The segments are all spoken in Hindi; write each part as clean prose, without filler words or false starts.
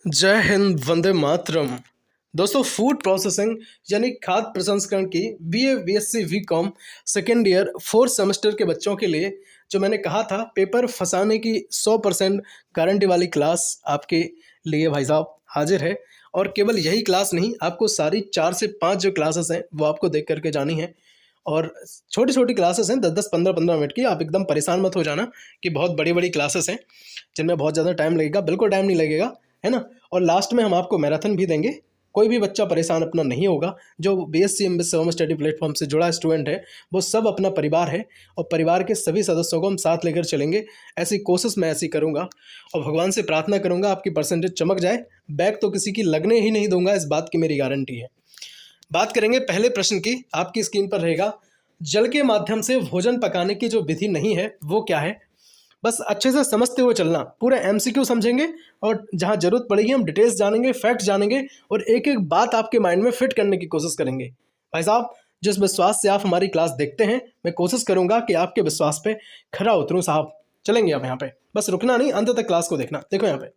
जय हिंद, वंदे मातरम। दोस्तों, फूड प्रोसेसिंग यानी खाद्य प्रसंस्करण की BA BSc BCom second year fourth semester के बच्चों के लिए जो मैंने कहा था पेपर फंसाने की 100% गारंटी वाली क्लास आपके लिए भाई साहब हाजिर है। और केवल यही क्लास नहीं, आपको सारी 4 से 5 जो क्लासेस हैं वो आपको देख करके जानी है। और छोटी छोटी क्लासेस हैं, 10-10 15-15 मिनट की। आप एकदम परेशान मत हो जाना कि बहुत बड़ी बड़ी क्लासेस हैं जिनमें बहुत ज़्यादा टाइम लगेगा। बिल्कुल टाइम नहीं लगेगा, है ना। और लास्ट में हम आपको मैराथन भी देंगे। कोई भी बच्चा परेशान अपना नहीं होगा। जो BSc MS home study platform से जुड़ा स्टूडेंट है वो सब अपना परिवार है, और परिवार के सभी सदस्यों को हम साथ लेकर चलेंगे। ऐसी कोशिश मैं ऐसी करूंगा और भगवान से प्रार्थना करूंगा आपकी परसेंटेज चमक जाए। बैक तो किसी की लगने ही नहीं दूंगा, इस बात की मेरी गारंटी है। बात करेंगे पहले प्रश्न की। आपकी स्क्रीन पर रहेगा, जल के माध्यम से भोजन पकाने की जो विधि नहीं है वो क्या है। बस अच्छे से समझते हुए चलना, पूरा एमसीक्यू समझेंगे और जहां जरूरत पड़ेगी हम डिटेल्स जानेंगे, फैक्ट जानेंगे और एक एक बात आपके माइंड में फिट करने की कोशिश करेंगे। भाई साहब, जिस विश्वास से आप हमारी क्लास देखते हैं, मैं कोशिश करूंगा कि आपके विश्वास पे खरा उतरूं साहब। चलेंगे आप यहाँ पे, बस रुकना नहीं, अंत तक क्लास को देखना। देखो यहाँ पे,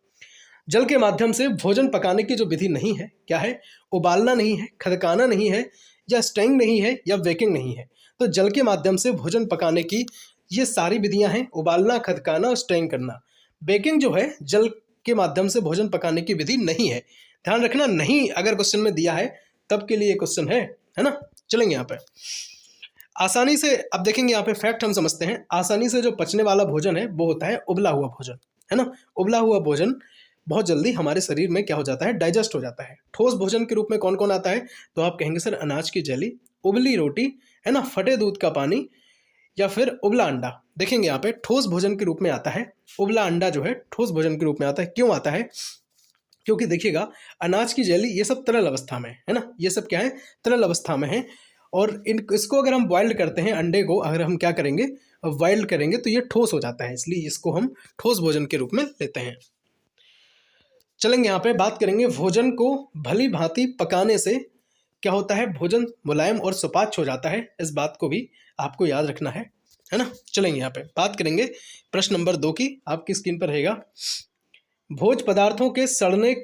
जल के माध्यम से भोजन पकाने की जो विधि नहीं है क्या है। उबालना नहीं है, खदकाना नहीं है, या स्टेइंग नहीं है, या बेकिंग नहीं है। तो जल के माध्यम से भोजन पकाने की ये सारी विधियां हैं, उबालना, खदकाना और स्टेइंग करना। बेकिंग जो है जल के माध्यम से भोजन पकाने की विधि नहीं है। ध्यान रखना, नहीं अगर क्वेश्चन में दिया है तब के लिए क्वेश्चन है ना। चलेंगे यहाँ पे आसानी से। अब देखेंगे यहाँ पे फैक्ट हम समझते हैं। आसानी से जो पचने वाला भोजन है वो होता है उबला हुआ भोजन, है ना। उबला हुआ भोजन बहुत जल्दी हमारे शरीर में क्या हो जाता है, डाइजेस्ट हो जाता है। ठोस भोजन के रूप में कौन कौन आता है, तो आप कहेंगे सर अनाज की जली, उबली रोटी, है ना, फटे दूध का पानी, या फिर उबला अंडा। देखेंगे यहाँ पे ठोस भोजन के रूप में आता है उबला अंडा, जो है ठोस भोजन के रूप में आता है। क्यों आता है, क्योंकि देखिएगा अनाज की जेली ये सब तरल अवस्था में है ना, ये सब क्या है, तरल अवस्था में है। और इसको अगर हम बॉइल्ड करते हैं, अंडे को अगर हम क्या करेंगे, बॉइल्ड करेंगे तो ये ठोस हो जाता है, इसलिए इसको हम ठोस भोजन के रूप में लेते हैं। चलेंगे यहाँ पे बात करेंगे, भोजन को भली भांति पकाने से क्या होता है, भोजन मुलायम और सुपाच्य हो जाता है। इस बात को भी आपको याद रखना है ना। चलेंगे यहाँ पे बात करेंगे प्रश्न नंबर 2 की। आपकी स्क्रीन पर रहेगा, भोज्य पदार्थों के सड़ने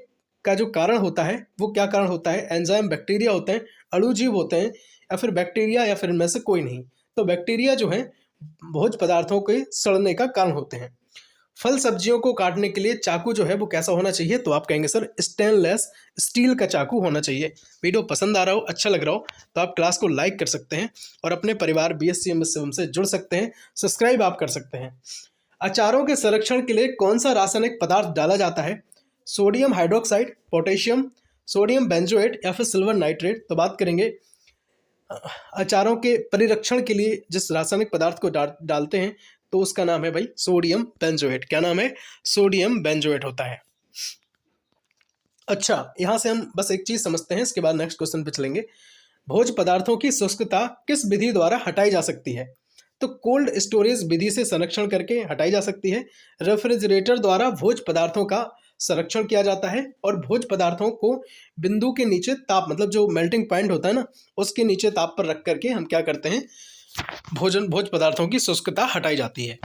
का जो कारण होता है वो क्या कारण होता है। एंजाइम, बैक्टीरिया होते हैं, अणुजीव होते हैं, या फिर बैक्टीरिया, या फिर इनमें से कोई नहीं। तो बैक्टीरिया जो है भोज्य पदार्थों के सड़ने का कारण होते हैं। फल सब्जियों को काटने के लिए चाकू जो है वो कैसा होना चाहिए, तो आप कहेंगे सर स्टेनलेस स्टील का चाकू होना चाहिए। वीडियो पसंद आ रहा हो, अच्छा लग रहा हो तो आप क्लास को लाइक कर सकते हैं और अपने परिवार बीएससी एमएससी से जुड़ सकते हैं, सब्सक्राइब आप कर सकते हैं। अचारों के संरक्षण के लिए कौन सा रासायनिक पदार्थ डाला जाता है, sodium hydroxide, potassium, sodium benzoate, या फिर सिल्वर नाइट्रेट। तो बात करेंगे अचारों के परिरक्षण के लिए जिस रासायनिक पदार्थ को डालते हैं तो उसका नाम है भाई सोडियम बेंजोएट। क्या नाम है, सोडियम बेंजोएट होता है। अच्छा, यहां से हम बस एक चीज समझते हैं, इसके बाद नेक्स्ट क्वेश्चन पे चलेंगे। भोज्य पदार्थों की शुष्कता किस विधि द्वारा हटाई जा सकती है, तो कोल्ड स्टोरेज विधि से संरक्षण करके हटाई जा सकती है। रेफ्रिजरेटर द्वारा भोज्य पदार्थों का संरक्षण किया जाता है, और भोज्य पदार्थों को बिंदु के नीचे ताप, मतलब जो मेल्टिंग पॉइंट होता है ना, उसके नीचे ताप पर रख करके हम क्या करते हैं, भोज्य पदार्थों की शुष्कता हटाई जाती है।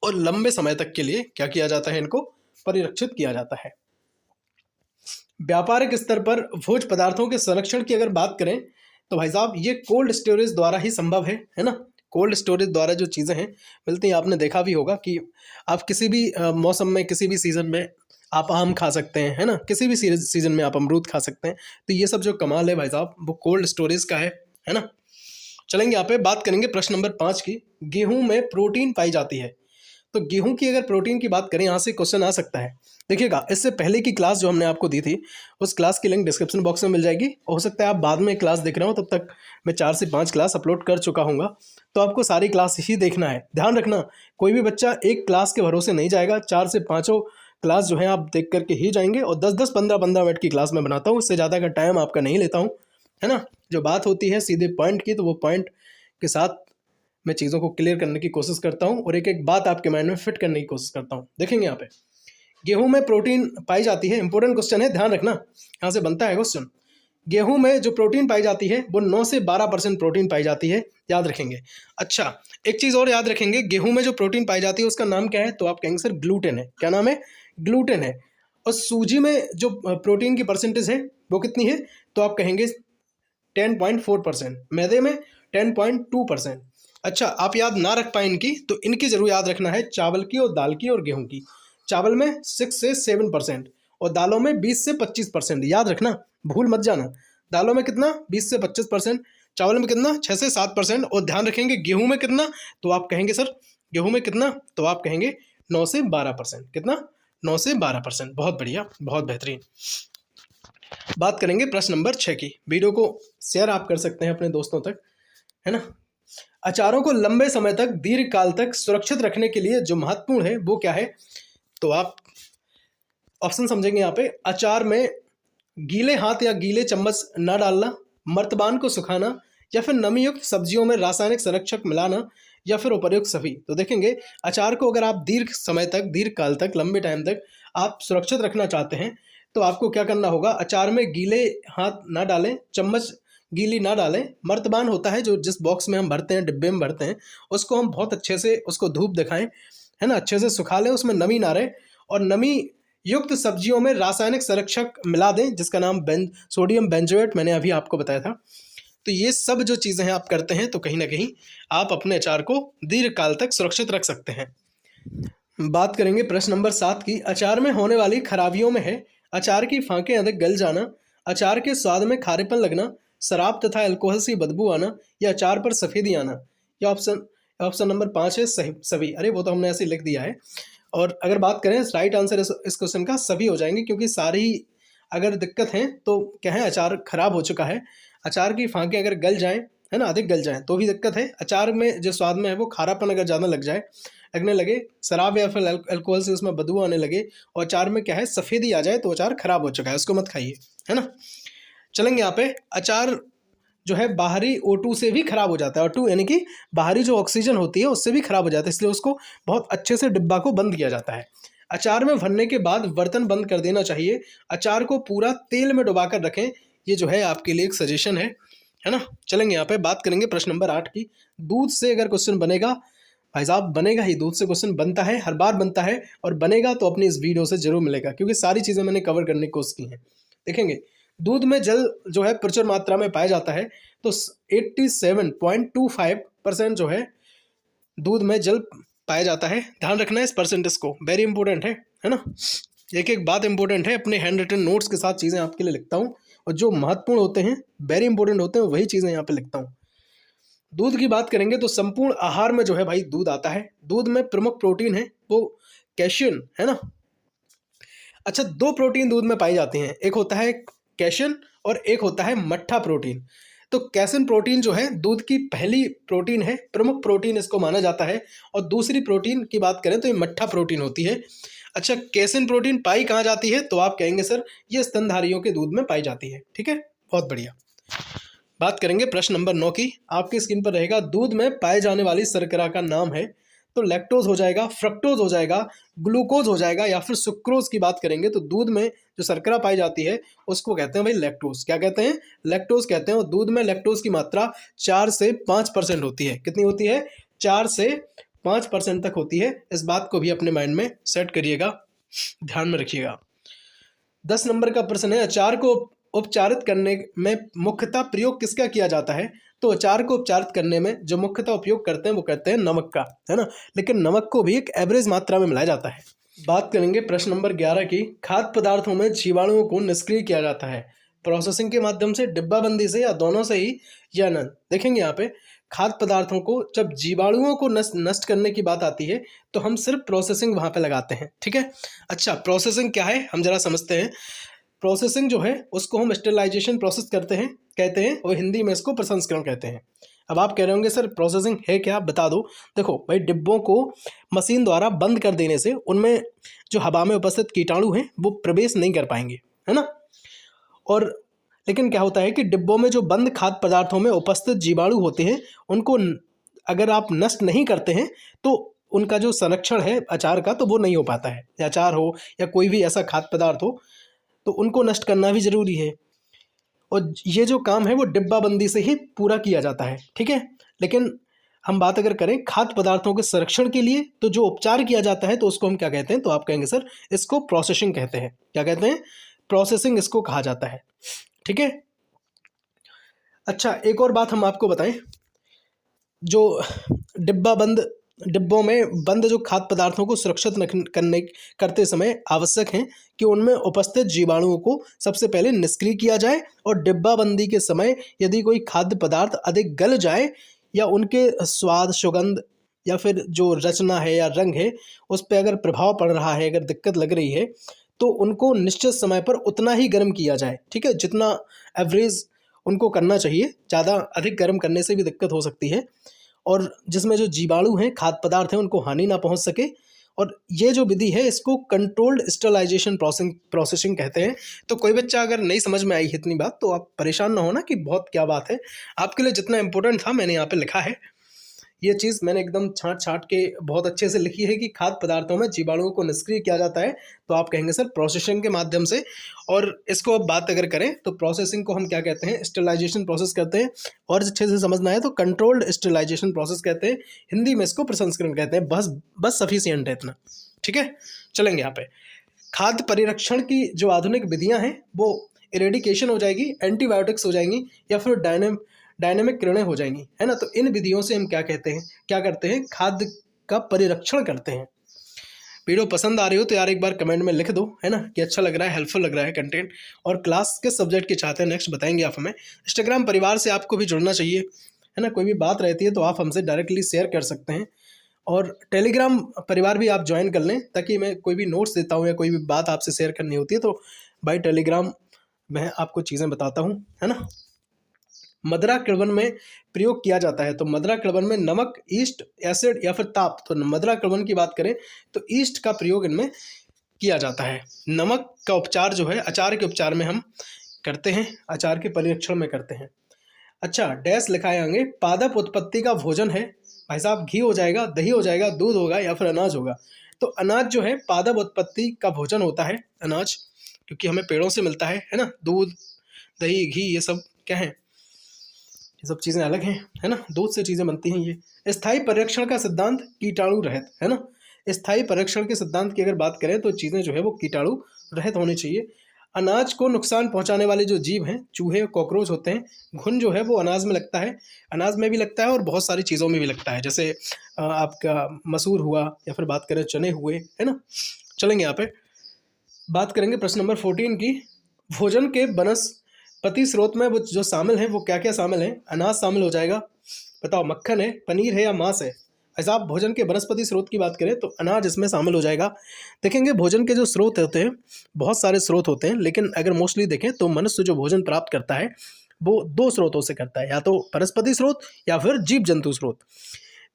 और लंबे समय तक के लिए क्या किया जाता है, इनको परिरक्षित किया जाता है। व्यापारिक स्तर पर भोज्य पदार्थों के संरक्षण की अगर बात करें तो भाई साहब ये कोल्ड स्टोरेज द्वारा ही संभव है ना। कोल्ड स्टोरेज द्वारा जो चीज़ें हैं मिलती हैं, आपने देखा भी होगा कि आप किसी भी मौसम में, किसी भी सीज़न में आप आम खा सकते हैं, है ना, किसी भी सीज़न में आप अमरूद खा सकते हैं। तो ये सब जो कमाल है भाई साहब वो कोल्ड स्टोरेज का है ना। चलेंगे यहाँ पे बात करेंगे प्रश्न नंबर 5 की। गेहूं में प्रोटीन पाई जाती है, तो गेहूं की अगर प्रोटीन की बात करें, यहाँ से क्वेश्चन आ सकता है। देखिएगा, इससे पहले की क्लास जो हमने आपको दी थी उस क्लास की लिंक डिस्क्रिप्शन बॉक्स में मिल जाएगी। हो सकता है आप बाद में क्लास देख रहे हो, तब तक मैं 4 से 5 क्लास अपलोड कर चुका हूँगा, तो आपको सारी क्लास ही देखना है। ध्यान रखना, कोई भी बच्चा एक क्लास के भरोसे नहीं जाएगा। 4 से 5 क्लास जो है आप देख करके ही जाएंगे। और 10-10 15-15 मिनट की क्लास में बनाता हूँ, इससे ज़्यादा का टाइम आपका नहीं लेता हूँ, है ना। जो बात होती है सीधे पॉइंट की, तो वो पॉइंट के साथ मैं चीज़ों को क्लियर करने की कोशिश करता हूँ और एक एक बात आपके माइंड में फिट करने की कोशिश करता हूँ। देखेंगे यहाँ पे गेहूं में प्रोटीन पाई जाती है, इंपॉर्टेंट क्वेश्चन है, ध्यान रखना, यहाँ से बनता है क्वेश्चन। गेहूं में जो प्रोटीन पाई जाती है वो 9 से 12% प्रोटीन पाई जाती है, याद रखेंगे। अच्छा, एक चीज़ और याद रखेंगे, गेहूं में जो प्रोटीन पाई जाती है उसका नाम क्या है, तो आप कहेंगे सर ग्लूटेन है। क्या नाम है, ग्लूटेन है। और सूजी में जो प्रोटीन की परसेंटेज है वो कितनी है, तो आप कहेंगे 10.4%, मैदे में 10.2%। अच्छा, आप याद ना रख पाए इनकी, तो इनकी जरूर याद रखना है, चावल की और दाल की और गेहूं की। चावल में 6 से 7% और दालों में 20 से 25%, याद रखना, भूल मत जाना। दालों में कितना, 20 से 25%, चावल में कितना, 6 से 7%, और ध्यान रखेंगे गेहूं में कितना, तो आप कहेंगे सर गेहूं में कितना, तो आप कहेंगे 9 से 12%। कितना, 9 से 12%। बहुत बढ़िया, बहुत बेहतरीन। बात करेंगे प्रश्न नंबर 6 की। वीडियो को शेयर आप कर सकते हैं अपने दोस्तों तक, है ना। अचारों को लंबे समय तक, दीर्घ काल तक सुरक्षित रखने के लिए जो महत्वपूर्ण है वो क्या है, तो आप ऑप्शन समझेंगे यहाँ पे। अचार में गीले हाथ या गीले चम्मच न डालना, मर्तबान को सुखाना, या फिर नमी युक्त सब्जियों में रासायनिक संरक्षक मिलाना, या फिर उपर्युक्त सभी। तो देखेंगे, अचार को अगर आप दीर्घ समय तक, दीर्घ काल तक, लंबे टाइम तक आप सुरक्षित रखना चाहते हैं, तो आपको क्या करना होगा, अचार में गीले हाथ ना डालें, चम्मच गीली ना डालें, मर्तबान होता है जो जिस बॉक्स में हम भरते हैं, डिब्बे में भरते हैं, उसको हम बहुत अच्छे से उसको धूप दिखाएं, है ना, अच्छे से सुखा लें, उसमें नमी ना रहे, और नमी युक्त सब्जियों में रासायनिक संरक्षक मिला दें जिसका नाम सोडियम बेंजोएट मैंने अभी आपको बताया था। तो ये सब जो चीज़ें हैं आप करते हैं, तो कहीं ना कहीं आप अपने अचार को दीर्घ काल तक सुरक्षित रख सकते हैं। बात करेंगे प्रश्न नंबर 7 की। अचार में होने वाली खराबियों में है अचार की फांकें अधिक गल जाना, अचार के स्वाद में खारेपन लगना, शराब तथा अल्कोहल सी बदबू आना, या अचार पर सफ़ेदी आना। या ऑप्शन नंबर 5 है सभी। अरे वो तो हमने ऐसे लिख दिया है। और अगर बात करें राइट आंसर इस क्वेश्चन का सभी हो जाएंगे, क्योंकि सारी अगर दिक्कत है तो क्या है, अचार खराब हो चुका है। अचार की फांकें अगर गल जाएं, है ना, अधिक गल जाएं, तो भी दिक्कत है। अचार में जो स्वाद में है वो खारापन अगर ज़्यादा लगने लगे, शराब या फिर अल्कोहल से उसमें बदबू आने लगे, और अचार में क्या है, सफ़ेदी आ जाए, तो अचार खराब हो चुका है, उसको मत खाइए, है ना। चलेंगे यहाँ पे। अचार जो है बाहरी O2 से भी खराब हो जाता है। O2 यानी कि बाहरी जो ऑक्सीजन होती है उससे भी खराब हो जाता है, इसलिए उसको बहुत अच्छे से डिब्बा को बंद किया जाता है। अचार में भरने के बाद बर्तन बंद कर देना चाहिए। अचार को पूरा तेल में डुबा कर रखें, ये जो है आपके लिए एक सजेशन है ना। चलेंगे यहाँ पे, बात करेंगे प्रश्न नंबर 8 की। दूध से अगर क्वेश्चन बनेगा, भाई साहब बनेगा ही, दूध से क्वेश्चन बनता है, हर बार बनता है, और बनेगा तो अपनी इस वीडियो से जरूर मिलेगा, क्योंकि सारी चीज़ें मैंने कवर करने की कोशिश की हैं। देखेंगे, दूध में जल जो है प्रचुर मात्रा में पाया जाता है, तो 87.25% जो है दूध में जल पाया जाता है। ध्यान रखना है इस परसेंटेज को, वेरी इंपॉर्टेंट है ना। एक एक बात इंपॉर्टेंट है, अपने हैंड रिटन नोट्स के साथ चीज़ें आपके लिए लिखता हूँ, और जो महत्वपूर्ण होते हैं, वेरी इंपॉर्टेंट होते हैं, वही चीज़ें यहाँ पे लिखता हूँ। दूध की बात करेंगे तो संपूर्ण आहार में जो है भाई दूध आता है। दूध में प्रमुख प्रोटीन है वो कैशियन, है ना। अच्छा, 2 प्रोटीन दूध में पाई जाती हैं, एक होता है कैशियन और एक होता है मट्ठा प्रोटीन। तो कैसिन प्रोटीन जो है दूध की पहली प्रोटीन है, प्रमुख प्रोटीन इसको माना जाता है, और दूसरी प्रोटीन की बात करें तो ये मट्ठा प्रोटीन होती है। अच्छा, कैसिन प्रोटीन पाई कहाँ जाती है, तो आप कहेंगे सर ये स्तनधारियों के दूध में पाई जाती है। ठीक है, बहुत बढ़िया। बात करेंगे प्रश्न नंबर 9 की। आपकी स्क्रीन पर रहेगा, दूध में पाए जाने वाली शर्करा का नाम है, तो लैक्टोज हो जाएगा, फ्रक्टोज हो जाएगा, ग्लूकोज हो जाएगा, या फिर सुक्रोज की बात करेंगे तो दूध में जो शर्करा पाई जाती है उसको कहते हैं भाई लैक्टोज। क्या कहते हैं, लैक्टोज कहते हैं। और दूध में लैक्टोज की मात्रा 4 से 5% होती है। कितनी होती है, 4 से 5% तक होती है। इस बात को भी अपने माइंड में सेट करिएगा, ध्यान में रखिएगा। 10 नंबर का प्रश्न है, अचार को उपचारित करने में मुख्यतः प्रयोग किसका किया जाता है, तो अचार को उपचारित करने में जो मुख्यतः उपयोग करते हैं वो करते हैं नमक का, है ना। लेकिन नमक को भी एक एवरेज मात्रा में मिलाया जाता है। बात करेंगे प्रश्न नंबर 11 की। खाद्य पदार्थों में जीवाणुओं को निष्क्रिय किया जाता है, प्रोसेसिंग के माध्यम से, डिब्बाबंदी से, या दोनों से ही, या नन। देखेंगे यहाँ पे, खाद्य पदार्थों को जब जीवाणुओं को नष्ट करने की बात आती है तो हम सिर्फ प्रोसेसिंग वहाँ पे लगाते हैं। ठीक है। अच्छा, प्रोसेसिंग क्या है हम जरा समझते हैं। प्रोसेसिंग जो है उसको हम स्टेरिलाइजेशन प्रोसेस कहते हैं, और हिंदी में इसको प्रसंस्करण कहते हैं। अब आप कह रहे होंगे सर प्रोसेसिंग है क्या, बता दो। देखो भाई, डिब्बों को मशीन द्वारा बंद कर देने से उनमें जो हवा में उपस्थित कीटाणु हैं वो प्रवेश नहीं कर पाएंगे, है ना। और लेकिन क्या होता है कि डिब्बों में जो बंद खाद्य पदार्थों में उपस्थित जीवाणु होते हैं उनको अगर आप नष्ट नहीं करते हैं तो उनका जो संरक्षण है अचार का, तो वो नहीं हो पाता है। या अचार हो या कोई भी ऐसा खाद्य पदार्थ हो, तो उनको नष्ट करना भी ज़रूरी है, और ये जो काम है वो डिब्बाबंदी से ही पूरा किया जाता है। ठीक है। लेकिन हम बात अगर करें खाद्य पदार्थों के संरक्षण के लिए, तो जो उपचार किया जाता है तो उसको हम क्या कहते हैं? तो आप कहेंगे सर इसको प्रोसेसिंग कहते हैं। क्या कहते हैं? प्रोसेसिंग इसको कहा जाता है। ठीक है। अच्छा, एक और बात हम आपको बताएं, जो डिब्बों में बंद जो खाद्य पदार्थों को सुरक्षित करते समय आवश्यक है कि उनमें उपस्थित जीवाणुओं को सबसे पहले निष्क्रिय किया जाए, और डिब्बाबंदी के समय यदि कोई खाद्य पदार्थ अधिक गल जाए या उनके स्वाद, सुगंध या फिर जो रचना है या रंग है उस पर अगर प्रभाव पड़ रहा है, अगर दिक्कत लग रही है, तो उनको निश्चित समय पर उतना ही गर्म किया जाए। ठीक है, जितना एवरेज उनको करना चाहिए, ज़्यादा अधिक गर्म करने से भी दिक्कत हो सकती है, और जिसमें जो जीवाणु हैं, खाद्य पदार्थ हैं, उनको हानि ना पहुंच सके। और ये जो विधि है इसको कंट्रोल्ड स्टरलाइजेशन प्रोसेसिंग कहते हैं। तो कोई बच्चा अगर नहीं समझ में आई इतनी बात तो आप परेशान ना होना कि बहुत क्या बात है, आपके लिए जितना इंपॉर्टेंट था मैंने यहाँ पे लिखा है। ये चीज़ मैंने एकदम छाँट के बहुत अच्छे से लिखी है कि खाद्य पदार्थों में जीवाणुओं को निष्क्रिय किया जाता है, तो आप कहेंगे सर प्रोसेसिंग के माध्यम से। और इसको अब बात अगर करें तो प्रोसेसिंग को हम क्या कहते हैं? स्टरलाइजेशन प्रोसेस कहते हैं। और अच्छे से समझना है तो कंट्रोल्ड स्टरलाइजेशन प्रोसेस कहते हैं, हिंदी में इसको प्रसंस्करण कहते हैं। बस सफिशिएंट है इतना। ठीक है, चलेंगे यहाँ पे। खाद्य परिरक्षण की जो आधुनिक विधियाँ हैं वो इरेडिकेशन हो जाएगी, एंटीबायोटिक्स हो जाएंगी, या फिर डायनेमिक किरणें हो जाएंगी, है ना। तो इन विधियों से हम क्या करते हैं? खाद्य का परिरक्षण करते हैं। वीडियो पसंद आ रही हो तो यार एक बार कमेंट में लिख दो, है ना, कि अच्छा लग रहा है, हेल्पफुल लग रहा है कंटेंट, और क्लास किस सब्जेक्ट के चाहते हैं नेक्स्ट बताएंगे आप हमें। इंस्टाग्राम परिवार से आपको भी जुड़ना चाहिए, है ना। कोई भी बात रहती है तो आप हमसे डायरेक्टली शेयर कर सकते हैं, और टेलीग्राम परिवार भी आप ज्वाइन कर लें, ताकि मैं कोई भी नोट्स देता हूँ या कोई भी बात आपसे शेयर करनी होती है तो बाय टेलीग्राम मैं आपको चीज़ें बताता हूँ, है ना। मदरा किण्वन में प्रयोग किया जाता है, तो मदरा किण्वन में नमक, ईस्ट, एसिड या फिर ताप। तो मदरा किण्वन की बात करें तो ईस्ट का प्रयोग इनमें किया जाता है। नमक का उपचार जो है अचार के उपचार में हम करते हैं, अचार के परिरक्षण में करते हैं। अच्छा, डैश लिखाए आगे, पादप उत्पत्ति का भोजन है। भाई साहब घी हो जाएगा, दही हो जाएगा, दूध होगा या फिर अनाज होगा। तो अनाज जो है पादप उत्पत्ति का भोजन होता है, अनाज, क्योंकि हमें पेड़ों से मिलता है ना। दूध, दही, घी ये सब क्या है? ये सब चीज़ें अलग हैं, है ना। दूध से चीज़ें बनती हैं ये। स्थायी परिरक्षण का सिद्धांत कीटाणु रहित, है ना। स्थायी परिरक्षण के सिद्धांत की अगर बात करें तो चीज़ें जो है वो कीटाणु रहित होनी चाहिए। अनाज को नुकसान पहुंचाने वाले जो जीव हैं, चूहे, कॉकरोच होते हैं। घुन जो है वो अनाज में लगता है, अनाज में भी लगता है और बहुत सारी चीज़ों में भी लगता है, जैसे आपका मसूर हुआ या फिर बात करें चने हुए, है ना। चलेंगे यहाँ पे बात करेंगे प्रश्न नंबर 14 की। भोजन के वनस्पति स्रोत में वो जो शामिल हैं वो क्या क्या शामिल हैं? अनाज शामिल हो जाएगा। बताओ, मक्खन है, पनीर है या मांस है? ऐसा आप भोजन के वनस्पति स्रोत की बात करें तो अनाज इसमें शामिल हो जाएगा। देखेंगे भोजन के जो स्रोत होते हैं, बहुत सारे स्रोत होते हैं, लेकिन अगर मोस्टली देखें तो मनुष्य जो भोजन प्राप्त करता है वो दो स्रोतों से करता है, या तो वनस्पति स्रोत या फिर जीव जंतु स्रोत।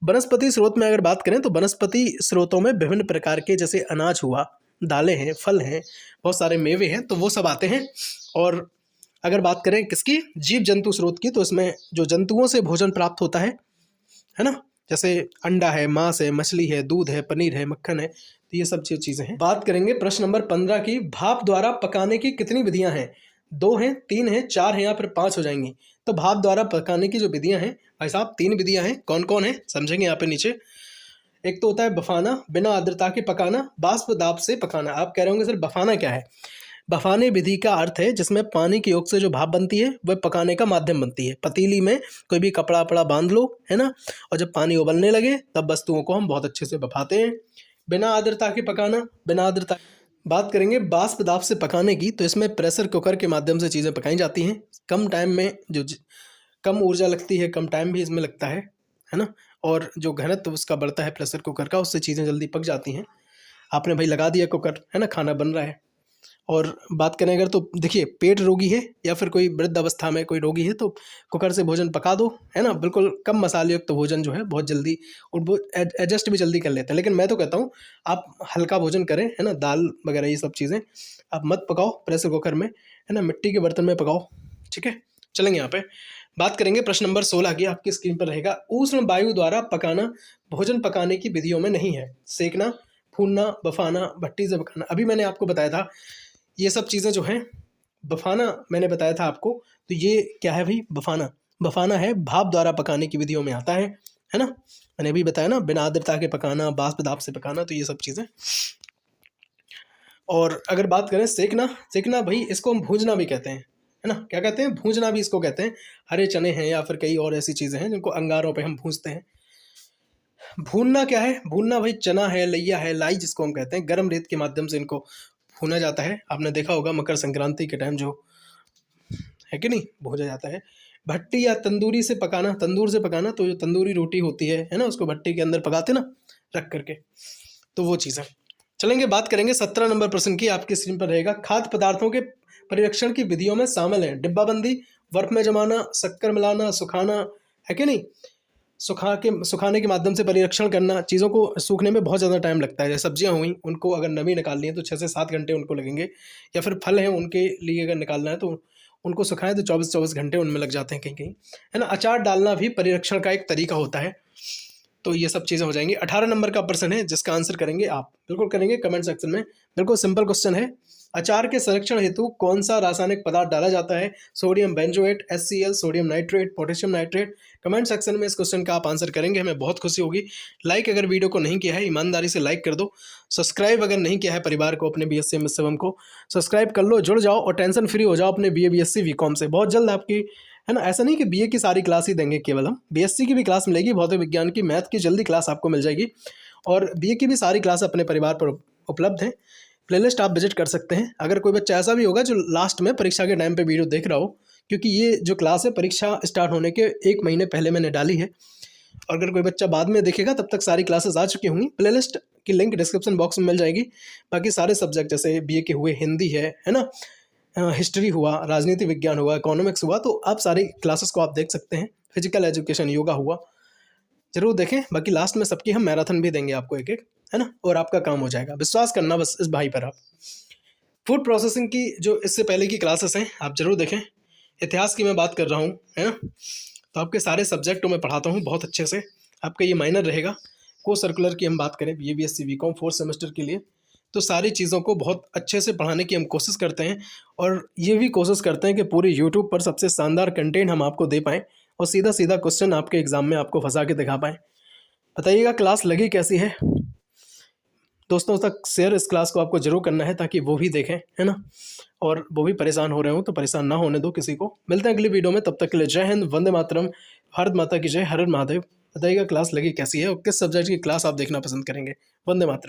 वनस्पति स्रोत में अगर बात करें तो वनस्पति स्रोतों में विभिन्न प्रकार के, जैसे अनाज हुआ, दालें हैं, फल हैं, बहुत सारे मेवे हैं, तो वो सब आते हैं। और अगर बात करें किसकी? जीव जंतु स्रोत की, तो इसमें जो जंतुओं से भोजन प्राप्त होता है ना, जैसे अंडा है, मांस है, मछली है, दूध है, पनीर है, मक्खन है, तो ये सब चीज़ें हैं। बात करेंगे प्रश्न नंबर 15 की। भाप द्वारा पकाने की कितनी विधियां हैं? 2 हैं, 3 हैं, 4 हैं या फिर 5 हो जाएंगी? तो भाप द्वारा पकाने की जो विधियां हैं भाई साहब, 3 विधियां हैं। कौन कौन है समझेंगे यहाँ पे नीचे। एक तो होता है बफाना, बिना आर्द्रता के पकाना, बाष्प दाब से पकाना। आप कह रहे होंगे सर बफाना क्या है? बफाने विधि का अर्थ है जिसमें पानी के योग से जो भाप बनती है वह पकाने का माध्यम बनती है। पतीली में कोई भी कपड़ा वपड़ा बांध लो, है ना, और जब पानी उबलने लगे तब वस्तुओं को हम बहुत अच्छे से बफाते हैं। बिना आर्द्रता के पकाना, बिना आर्द्रता। बात करेंगे बाष्प दाब से पकाने की, तो इसमें प्रेशर कुकर के माध्यम से चीज़ें पकाई जाती हैं। कम टाइम में कम ऊर्जा लगती है, कम टाइम भी इसमें लगता है ना, और जो घनत्व उसका बढ़ता है प्रेशर कुकर का, उससे चीज़ें जल्दी पक जाती हैं। आपने भाई लगा दिया कुकर, है ना, खाना बन रहा है। और बात करें अगर तो देखिए, पेट रोगी है या फिर कोई वृद्ध अवस्था में कोई रोगी है तो कुकर से भोजन पका दो, है ना। बिल्कुल कम मसाले युक्त भोजन जो है बहुत जल्दी, और वो एडजस्ट भी जल्दी कर लेते हैं। लेकिन मैं तो कहता हूँ आप हल्का भोजन करें, है ना, दाल वगैरह ये सब चीज़ें आप मत पकाओ प्रेशर कुकर में, है ना, मिट्टी के बर्तन में पकाओ। ठीक है, चलेंगे यहाँ पे बात करेंगे प्रश्न नंबर 16 की। आपकी स्क्रीन पर रहेगा। उष्ण वायु द्वारा पकाना भोजन पकाने की विधियों में नहीं है। सेकना, भूनना, बफाना, भट्टी से पकाना, अभी मैंने आपको बताया था। ये सब चीज़ें जो हैं, बफाना मैंने बताया था आपको, तो ये क्या है भाई? बफाना है भाप द्वारा पकाने की विधियों में आता है। है ना। मैंने अभी बताया ना, बिना आर्द्रता के पकाना, बाष्प दाब से पकाना, तो ये सब चीज़ें। और अगर बात करें सेकना, सेकना भाई इसको हम भूंजना भी कहते हैं, है ना। क्या कहते हैं? भूंजना भी इसको कहते हैं। हरे चने हैं या फिर कई और ऐसी चीज़ें हैं जिनको अंगारों पे हम भूंजते हैं। भूनना क्या है? भूनना भाई चना है, लैया है, लाई जिसको हम कहते हैं, गर्म रेत के माध्यम से इनको भूना जाता है। आपने देखा होगा मकर संक्रांति के टाइम जो है कि नहीं, भूना जाता है। भट्टी या तंदूरी से पकाना, तंदूर से पकाना, तो जो तंदूरी रोटी होती है ना, उसको भट्टी के अंदर पकाते ना रख करके, तो वो चीज़ है। चलेंगे बात करेंगे 17 नंबर प्रश्न की, आपकी स्क्रीन पर रहेगा। खाद्य पदार्थों के परिरक्षण की विधियों में शामिल है डिब्बाबंदी, बर्फ में जमाना, शक्कर मिलाना, सुखाना, है कि नहीं। सुखाने के माध्यम से परिरक्षण करना, चीज़ों को सूखने में बहुत ज़्यादा टाइम लगता है। जैसे सब्जियां हुई, उनको अगर नमी निकालनी है तो 6 से 7 घंटे उनको लगेंगे, या फिर फल हैं उनके लिए अगर निकालना है तो उनको सुखाएं तो 24-24 घंटे उनमें लग जाते हैं कहीं कहीं, है ना। अचार डालना भी परिरक्षण का एक तरीका होता है। तो ये सब चीज़ें हो जाएंगी। 18 नंबर का प्रश्न है जिसका आंसर करेंगे आप, बिल्कुल करेंगे कमेंट सेक्शन में। बिल्कुल सिंपल क्वेश्चन है। अचार के संरक्षण हेतु कौन सा रासायनिक पदार्थ डाला जाता है? Sodium benzoate, HCl, sodium nitrate, potassium nitrate. Comment section में इस क्वेश्चन का आप आंसर करेंगे, हमें बहुत खुशी होगी। लाइक अगर वीडियो को नहीं किया है ईमानदारी से लाइक कर दो। सब्सक्राइब अगर नहीं किया है परिवार को अपने BSc MSc को सब्सक्राइब कर लो, जुड़ जाओ और टेंशन फ्री हो जाओ अपने BA BSc BCom से। बहुत जल्द आपकी, है ना, ऐसा नहीं कि BA की सारी क्लास ही देंगे केवल हम, BSc की भी क्लास मिलेगी, भौतिक विज्ञान की, मैथ की जल्दी क्लास आपको मिल जाएगी, और BA की भी सारी क्लास अपने परिवार पर उपलब्ध है। प्लेलिस्ट आप विजिट कर सकते हैं। अगर कोई बच्चा ऐसा भी होगा जो लास्ट में परीक्षा के टाइम पे वीडियो देख रहा हो, क्योंकि ये जो क्लास है परीक्षा स्टार्ट होने के 1 महीने पहले मैंने डाली है, और अगर कोई बच्चा बाद में देखेगा तब तक सारी क्लासेस आ चुकी होंगी। प्लेलिस्ट की लिंक डिस्क्रिप्शन बॉक्स में मिल जाएगी। बाकी सारे सब्जेक्ट जैसे BA के हुए, हिंदी है ना, हिस्ट्री हुआ, राजनीति विज्ञान हुआ, इकोनॉमिक्स हुआ, तो आप सारी क्लासेस को आप देख सकते हैं। फिजिकल एजुकेशन, योगा हुआ, जरूर देखें। बाकी लास्ट में सबकी हम मैराथन भी देंगे आपको एक एक, है ना, और आपका काम हो जाएगा। विश्वास करना बस इस भाई पर आप। फूड प्रोसेसिंग की जो इससे पहले की क्लासेस हैं आप जरूर देखें। इतिहास की मैं बात कर रहा हूँ, है ना, तो आपके सारे सब्जेक्टों में पढ़ाता हूँ बहुत अच्छे से। आपका ये माइनर रहेगा। को सर्कुलर की हम बात करें BA BSc BCom 4th semester के लिए, तो सारी चीज़ों को बहुत अच्छे से पढ़ाने की हम कोशिश करते हैं, और ये भी कोशिश करते हैं कि पूरे YouTube पर सबसे शानदार कंटेंट हम आपको दे पाएँ, और सीधा सीधा क्वेश्चन आपके एग्ज़ाम में आपको फंसा के दिखा पाएँ। बताइएगा क्लास लगी कैसी है। दोस्तों तक शेयर इस क्लास को आपको जरूर करना है ताकि वो भी देखें, है ना, और वो भी परेशान हो रहे हो तो परेशान ना होने दो किसी को। मिलते हैं अगली वीडियो में, तब तक के लिए जय हिंद, वंदे मातरम, भारत माता की जय, हर हर महादेव। बताइएगा क्लास लगी कैसी है और किस सब्जेक्ट की क्लास आप देखना पसंद करेंगे। वंदे मातरम।